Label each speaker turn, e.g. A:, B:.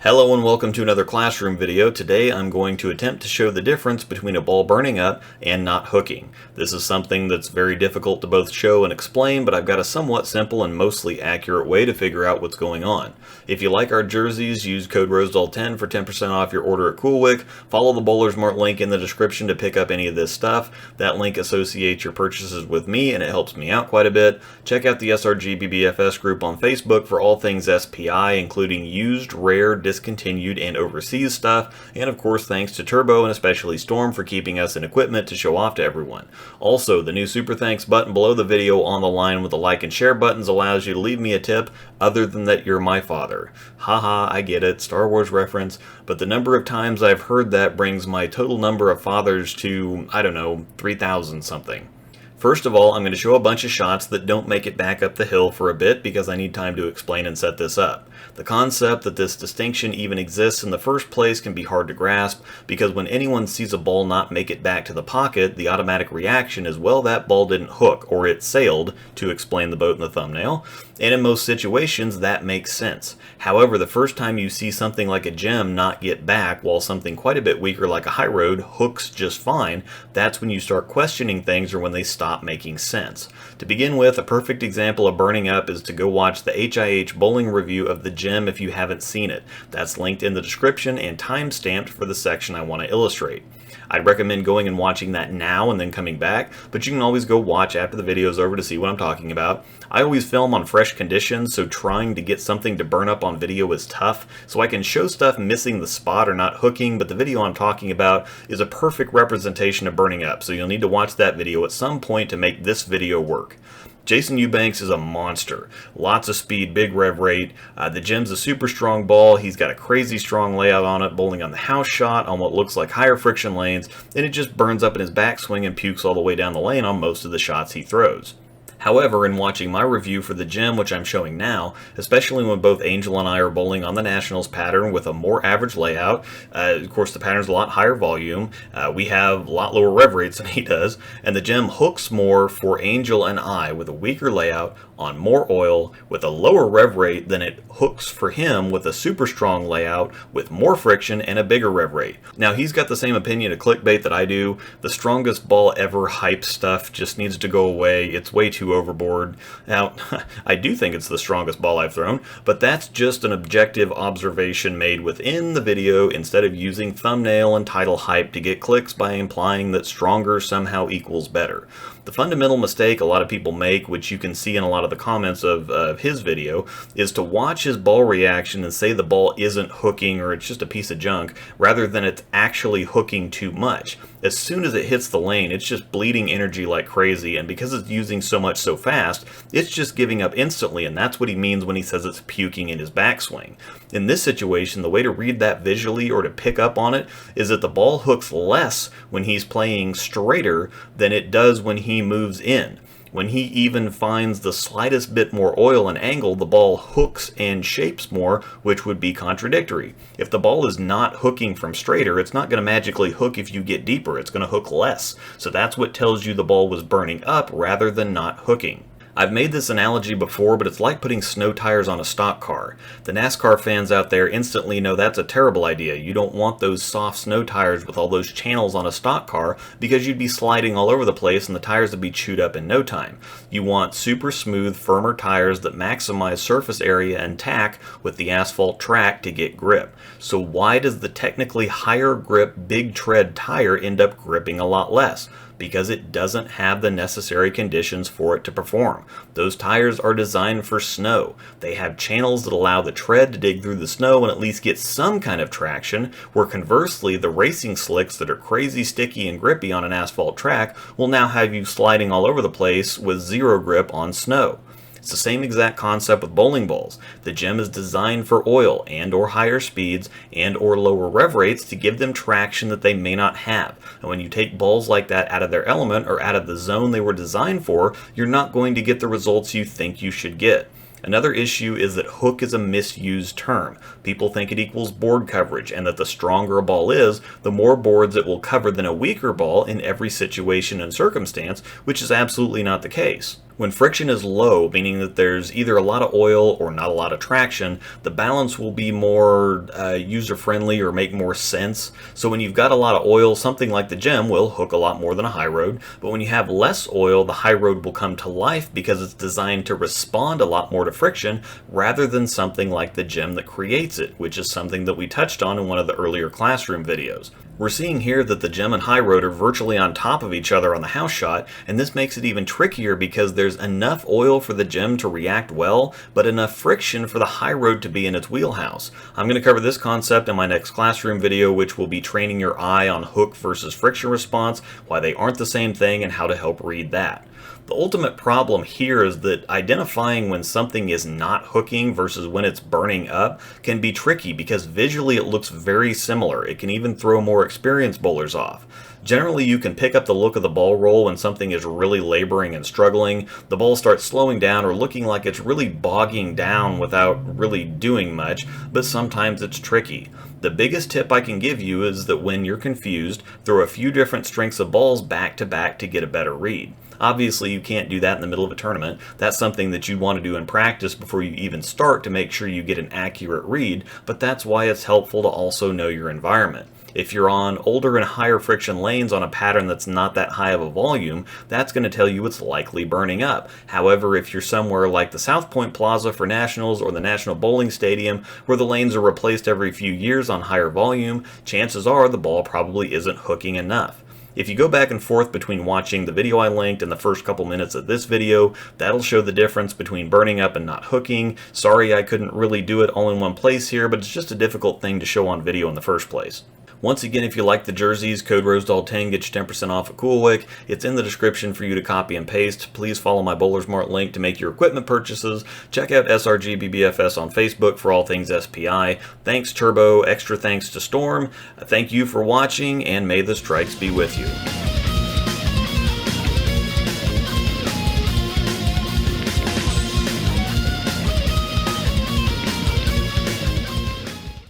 A: Hello and welcome to another classroom video. Today I'm going to attempt to show the difference between a ball burning up and not hooking. This is something that's very difficult to both show and explain, but I've got a somewhat simple and mostly accurate way to figure out what's going on. If you like our jerseys, use code Rosdahl10 for 10% off your order at CoolWick. Follow the Bowler's Mart link in the description to pick up any of this stuff. That link associates your purchases with me and it helps me out quite a bit. Check out the SRGBBFS group on Facebook for all things SPI, including used, rare, discontinued, and overseas stuff, and of course thanks to Turbo and especially Storm for keeping us in equipment to show off to everyone. Also, the new super thanks button below the video on the line with the like and share buttons allows you to leave me a tip other than that you're my father. Haha, I get it, Star Wars reference, but the number of times I've heard that brings my total number of fathers to, I don't know, 3,000 something. First of all, I'm going to show a bunch of shots that don't make it back up the hill for a bit because I need time to explain and set this up. The concept that this distinction even exists in the first place can be hard to grasp because when anyone sees a ball not make it back to the pocket, the automatic reaction is, well, that ball didn't hook, or it sailed, to explain the boat in the thumbnail, and in most situations that makes sense. However, the first time you see something like a gem not get back while something quite a bit weaker like a high road hooks just fine, that's when you start questioning things or when they stop making sense. To begin with, a perfect example of burning up is to go watch the HIH bowling review of the gem if you haven't seen it. That's linked in the description and time-stamped for the section I want to illustrate. I'd recommend going and watching that now and then coming back, but you can always go watch after the video's over to see what I'm talking about. I always film on fresh conditions, so trying to get something to burn up on video is tough, so I can show stuff missing the spot or not hooking, but the video I'm talking about is a perfect representation of burning up, so you'll need to watch that video at some point to make this video work. Jason Eubanks is a monster. Lots of speed, big rev rate. The gem's a super strong ball. He's got a crazy strong layout on it, bowling on the house shot on what looks like higher friction lanes, and it just burns up in his backswing and pukes all the way down the lane on most of the shots he throws. However, in watching my review for the gem, which I'm showing now, especially when both Angel and I are bowling on the Nationals pattern with a more average layout, of course the pattern's a lot higher volume, we have a lot lower rev rates than he does, and the gem hooks more for Angel and I with a weaker layout on more oil with a lower rev rate than it hooks for him with a super strong layout with more friction and a bigger rev rate. Now he's got the same opinion of clickbait that I do. The strongest ball ever hype stuff just needs to go away. It's way too overboard. Now, I do think it's the strongest ball I've thrown, but that's just an objective observation made within the video instead of using thumbnail and title hype to get clicks by implying that stronger somehow equals better. The fundamental mistake a lot of people make, which you can see in a lot of the comments of his video, is to watch his ball reaction and say the ball isn't hooking or it's just a piece of junk, rather than it's actually hooking too much. As soon as it hits the lane, it's just bleeding energy like crazy, and because it's using so much so fast, it's just giving up instantly, and that's what he means when he says it's puking in his backswing. In this situation, the way to read that visually or to pick up on it is that the ball hooks less when he's playing straighter than it does when he moves in. When he even finds the slightest bit more oil and angle, the ball hooks and shapes more, which would be contradictory. If the ball is not hooking from straighter, it's not going to magically hook if you get deeper. It's going to hook less. So that's what tells you the ball was burning up rather than not hooking. I've made this analogy before, but it's like putting snow tires on a stock car. The NASCAR fans out there instantly know that's a terrible idea. You don't want those soft snow tires with all those channels on a stock car because you'd be sliding all over the place and the tires would be chewed up in no time. You want super smooth, firmer tires that maximize surface area and tack with the asphalt track to get grip. So why does the technically higher grip big tread tire end up gripping a lot less? Because it doesn't have the necessary conditions for it to perform. Those tires are designed for snow. They have channels that allow the tread to dig through the snow and at least get some kind of traction, where conversely the racing slicks that are crazy sticky and grippy on an asphalt track will now have you sliding all over the place with zero grip on snow. It's the same exact concept with bowling balls. The gem is designed for oil and or higher speeds and or lower rev rates to give them traction that they may not have. And when you take balls like that out of their element or out of the zone they were designed for, you're not going to get the results you think you should get. Another issue is that hook is a misused term. People think it equals board coverage, and that the stronger a ball is, the more boards it will cover than a weaker ball in every situation and circumstance, which is absolutely not the case. When friction is low, meaning that there's either a lot of oil or not a lot of traction, the balance will be more user-friendly or make more sense. So when you've got a lot of oil, something like the gem will hook a lot more than a high road. But when you have less oil, the high road will come to life because it's designed to respond a lot more to friction rather than something like the gem that creates it, which is something that we touched on in one of the earlier classroom videos. We're seeing here that the gem and high road are virtually on top of each other on the house shot, and this makes it even trickier because there's enough oil for the gem to react well, but enough friction for the high road to be in its wheelhouse. I'm going to cover this concept in my next classroom video, which will be training your eye on hook versus friction response, why they aren't the same thing, and how to help read that. The ultimate problem here is that identifying when something is not hooking versus when it's burning up can be tricky because visually it looks very similar. It can even throw more experienced bowlers off. Generally, you can pick up the look of the ball roll when something is really laboring and struggling. The ball starts slowing down or looking like it's really bogging down without really doing much, but sometimes it's tricky. The biggest tip I can give you is that when you're confused, throw a few different strengths of balls back to back to get a better read. Obviously, you can't do that in the middle of a tournament. That's something that you'd want to do in practice before you even start to make sure you get an accurate read, but that's why it's helpful to also know your environment. If you're on older and higher friction lanes on a pattern that's not that high of a volume, that's going to tell you it's likely burning up. However, if you're somewhere like the South Point Plaza for Nationals or the National Bowling Stadium, where the lanes are replaced every few years on higher volume, chances are the ball probably isn't hooking enough. If you go back and forth between watching the video I linked and the first couple minutes of this video, that'll show the difference between burning up and not hooking. Sorry I couldn't really do it all in one place here, but it's just a difficult thing to show on video in the first place. Once again, if you like the jerseys, code Rosdahl10 gets you 10% off at CoolWick. It's in the description for you to copy and paste. Please follow my Bowler's Mart link to make your equipment purchases. Check out SRGBBFS on Facebook for all things SPI. Thanks Turbo, extra thanks to Storm. Thank you for watching, and may the strikes be with you.